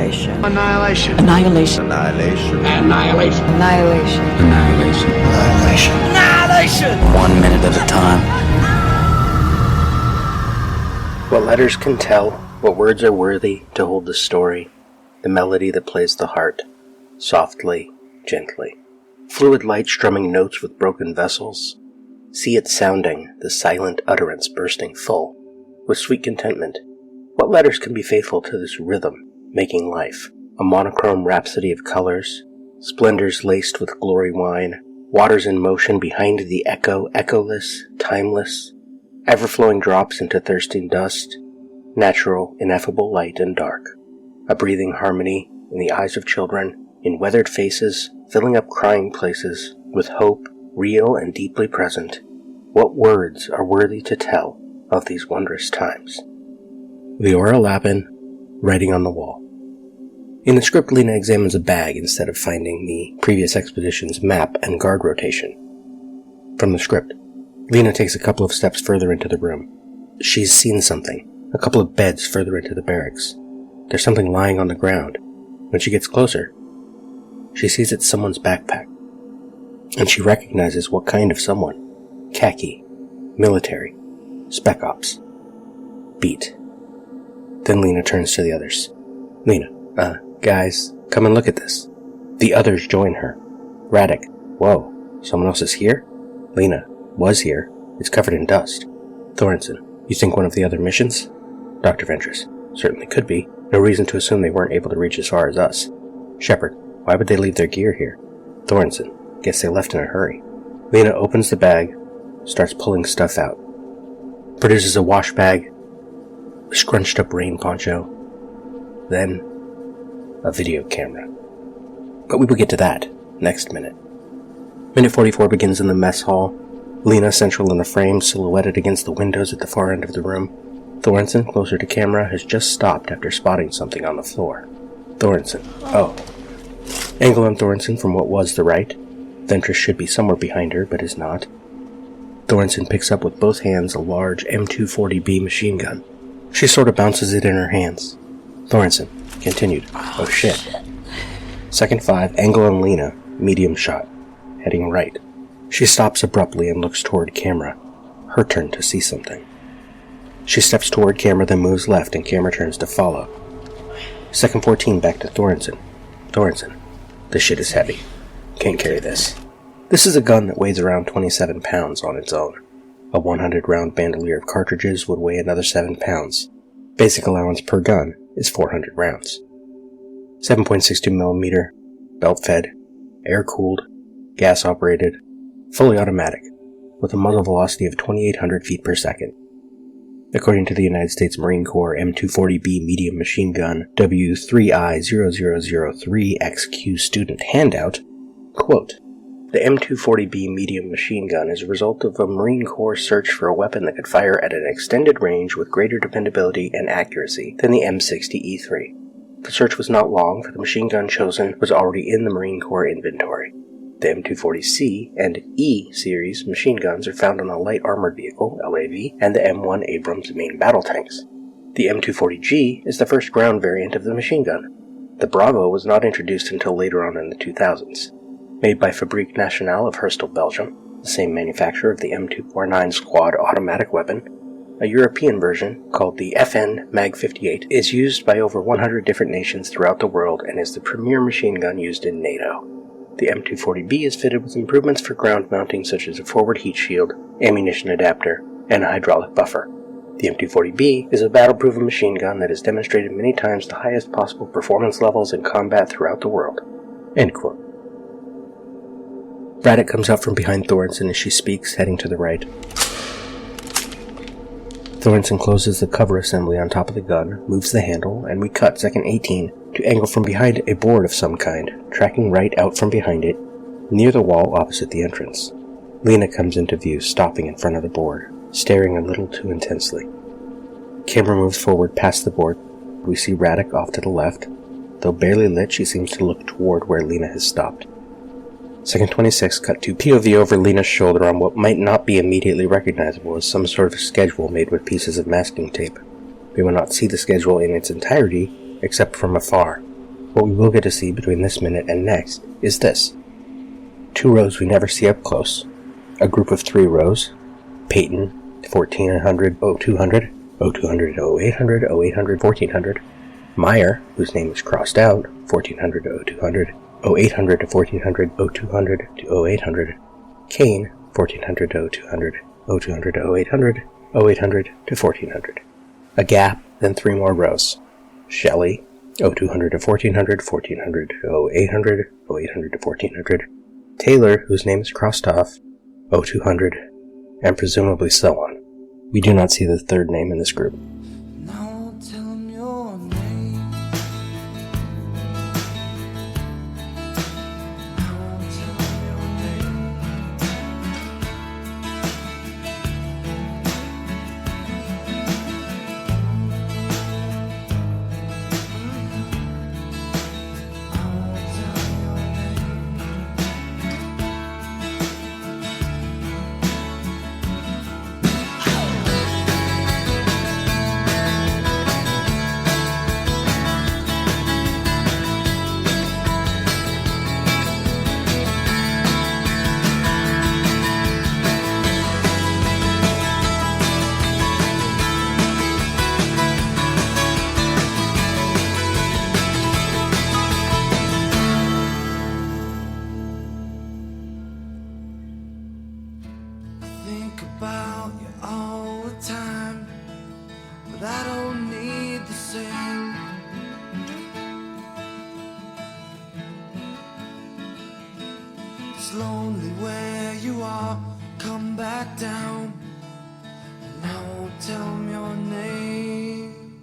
Annihilation. Annihilation. Annihilation. Annihilation. Annihilation. Annihilation. Annihilation. Annihilation. Annihilation. 1 minute at a time. What letters can tell, what words are worthy to hold the story, the melody that plays the heart, softly, gently. Fluid light strumming notes with broken vessels. See it sounding, the silent utterance bursting full, with sweet contentment. What letters can be faithful to this rhythm, making life? A monochrome rhapsody of colors, splendors laced with glory wine, waters in motion behind the echo, echoless, timeless, ever-flowing drops into thirsting dust, natural, ineffable light and dark. A breathing harmony in the eyes of children, in weathered faces, filling up crying places, with hope, real and deeply present. What words are worthy to tell of these wondrous times? Leora Lapin, writing on the wall. In the script, Lena examines a bag instead of finding the previous expedition's map and guard rotation. From the script, Lena takes a couple of steps further into the room. She's seen something, a couple of beds further into the barracks. There's something lying on the ground. When she gets closer, she sees it's someone's backpack, and she recognizes what kind of someone. Khaki, military, spec ops, beat. Then Lena turns to the others. Lena, guys, come and look at this. The others join her. Radek, whoa, someone else is here? Lena, was here. It's covered in dust. Thorensen, you think one of the other missions? Dr. Ventress, certainly could be. No reason to assume they weren't able to reach as far as us. Shepard, why would they leave their gear here? Thorensen, guess they left in a hurry. Lena opens the bag, starts pulling stuff out. Produces a wash bag, a scrunched up rain poncho, then a video camera. But we will get to that next minute. Minute 44 begins in the mess hall. Lena central in the frame, silhouetted against the windows at the far end of the room. Thorensen, closer to camera, has just stopped after spotting something on the floor. Thorensen. Oh. Angle on Thorensen from what was the right. Ventress should be somewhere behind her, but is not. Thorensen picks up with both hands a large M240B machine gun. She sort of bounces it in her hands. Thorensen continued. Oh shit. Second 5, angle on Lena, medium shot, heading right. She stops abruptly and looks toward camera. Her turn to see something. She steps toward camera, then moves left, and camera turns to follow. Second 14 back to Thorensen. Thorensen, this shit is heavy. Can't carry this. This is a gun that weighs around 27 pounds on its own. A 100-round bandolier of cartridges would weigh another 7 pounds. Basic allowance per gun is 400 rounds. 7.62mm, belt-fed, air-cooled, gas-operated, fully automatic, with a muzzle velocity of 2,800 feet per second. According to the United States Marine Corps M240B medium machine gun W3I0003XQ student handout, quote, the M240B medium machine gun is a result of a Marine Corps search for a weapon that could fire at an extended range with greater dependability and accuracy than the M60E3. The search was not long, for the machine gun chosen was already in the Marine Corps inventory. The M240C and E series machine guns are found on a light armored vehicle, LAV, and the M1 Abrams main battle tanks. The M240G is the first ground variant of the machine gun. The Bravo was not introduced until later on in the 2000s. Made by Fabrique Nationale of Herstal, Belgium, the same manufacturer of the M249 Squad automatic weapon, a European version, called the FN Mag-58, is used by over 100 different nations throughout the world and is the premier machine gun used in NATO. The M240B is fitted with improvements for ground mounting such as a forward heat shield, ammunition adapter, and a hydraulic buffer. The M240B is a battle-proven machine gun that has demonstrated many times the highest possible performance levels in combat throughout the world. End quote. Radek comes out from behind Thorensen as she speaks, heading to the right. Thorensen closes the cover assembly on top of the gun, moves the handle, and we cut second 18 to angle from behind a board of some kind, tracking right out from behind it, near the wall opposite the entrance. Lena comes into view, stopping in front of the board, staring a little too intensely. Camera moves forward past the board. We see Radek off to the left. Though barely lit, she seems to look toward where Lena has stopped. Second 26 cut to POV over Lena's shoulder on what might not be immediately recognizable as some sort of schedule made with pieces of masking tape. We will not see the schedule in its entirety, except from afar, What we will get to see between this minute and next is this. 2 rows we never see up close. A group of 3 rows. Peyton, 1400, 0200, 0200, 0800, 0800, 1400. Meyer, whose name is crossed out, 1400 to 0200, 0800 to 1400, 0200 to 0800. Kane, 1400 to 0200, 0200 to 0800, 0800 to 1400. A gap, then 3 more rows. Shelley, 0200 to 1400, 1400 to 0800, 0800 to 1400. Taylor, whose name is crossed off, 0200, and presumably so on. We do not see the third name in this group. Now tell him your name. Now tell him your name. Think about you all the time, but I don't need the same. It's lonely where you are, come back down, and I won't tell him your name.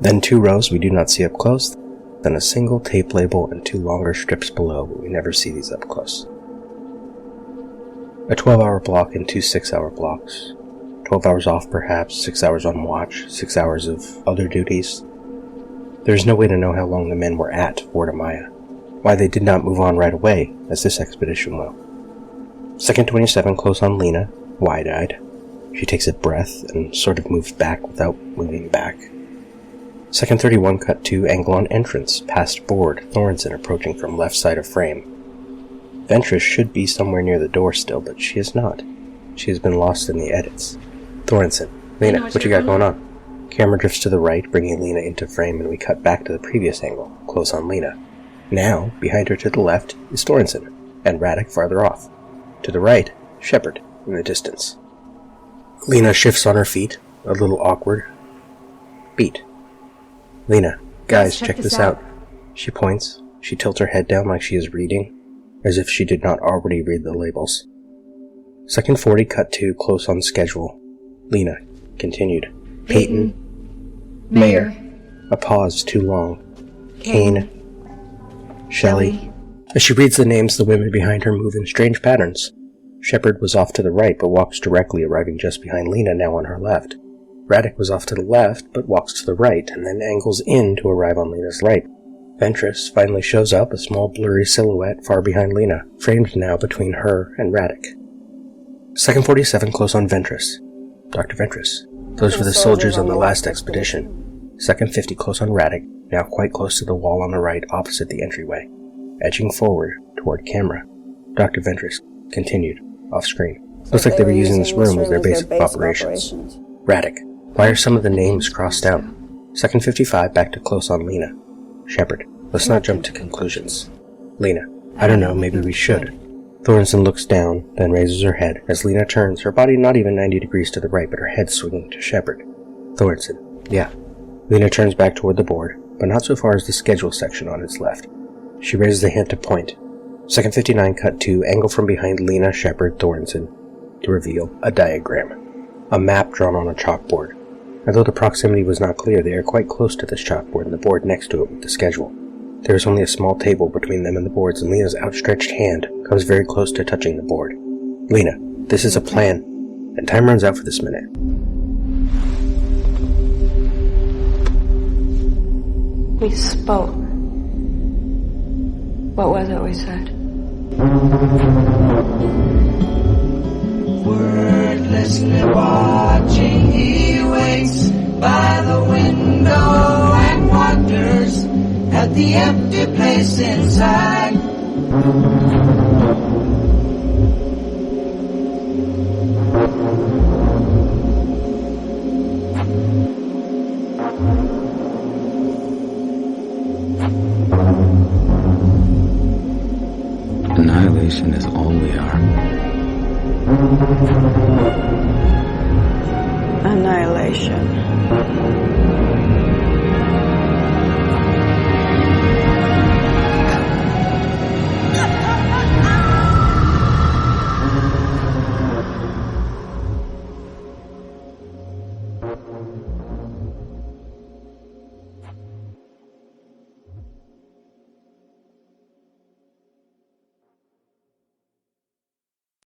Then 2 rows we do not see up close, then a single tape label and 2 longer strips below, but we never see these up close. A 12-hour block and 2 6-hour blocks. 12 hours off perhaps, 6 hours on watch, 6 hours of other duties. There is no way to know how long the men were at Fort Amaya, why they did not move on right away, as this expedition will. Second 27 close on Lena, wide-eyed. She takes a breath and sort of moves back without moving back. Second 31 cut to angle on entrance, past board, Thorensen approaching from left side of frame. Ventress should be somewhere near the door still, but she is not. She has been lost in the edits. Thorensen, Lena, what you got going on? Camera drifts to the right, bringing Lena into frame, and we cut back to the previous angle, close on Lena. Now, behind her to the left is Thorensen, and Radek farther off. To the right, Shepard, in the distance. Lena shifts on her feet, a little awkward. Beat. Lena, guys, check this out. She points. She tilts her head down like she is reading, as if she did not already read the labels. Second 40 cut to close on schedule. Lena, continued. Peyton. Mayer. A pause too long. Kane. Shelley. As she reads the names, the women behind her move in strange patterns. Shepard was off to the right, but walks directly, arriving just behind Lena, now on her left. Radek was off to the left, but walks to the right, and then angles in to arrive on Lena's right. Ventress finally shows up, a small blurry silhouette far behind Lena, framed now between her and Radek. Second 47 close on Ventress. Dr. Ventress. Those were the soldiers on the last expedition. Second 50 close on Radek, now quite close to the wall on the right opposite the entryway. Edging forward toward camera. Dr. Ventress continued, off screen. Looks like they were using this room as their base of operations. Radek. Why are some of the names crossed out? Second 55 back to close on Lena. Shepard. Let's not jump to conclusions. Lena. I don't know, maybe we should. Thorensen looks down, then raises her head. As Lena turns, her body not even 90 degrees to the right, but her head swinging to Shepard. Thorensen. Yeah. Lena turns back toward the board, but not so far as the schedule section on its left. She raises a hand to point. Second 59 cut to angle from behind Lena, Shepard, Thorensen to reveal a diagram. A map drawn on a chalkboard. Although the proximity was not clear, they are quite close to this chalkboard and the board next to it with the schedule. There is only a small table between them and the boards, and Lena's outstretched hand comes very close to touching the board. Lena, this is a plan, and time runs out for this minute. We spoke. What was it we said? Wordlessly watching you. waits by the window and wonders at the empty place inside. Annihilation is all we are. Annihilation.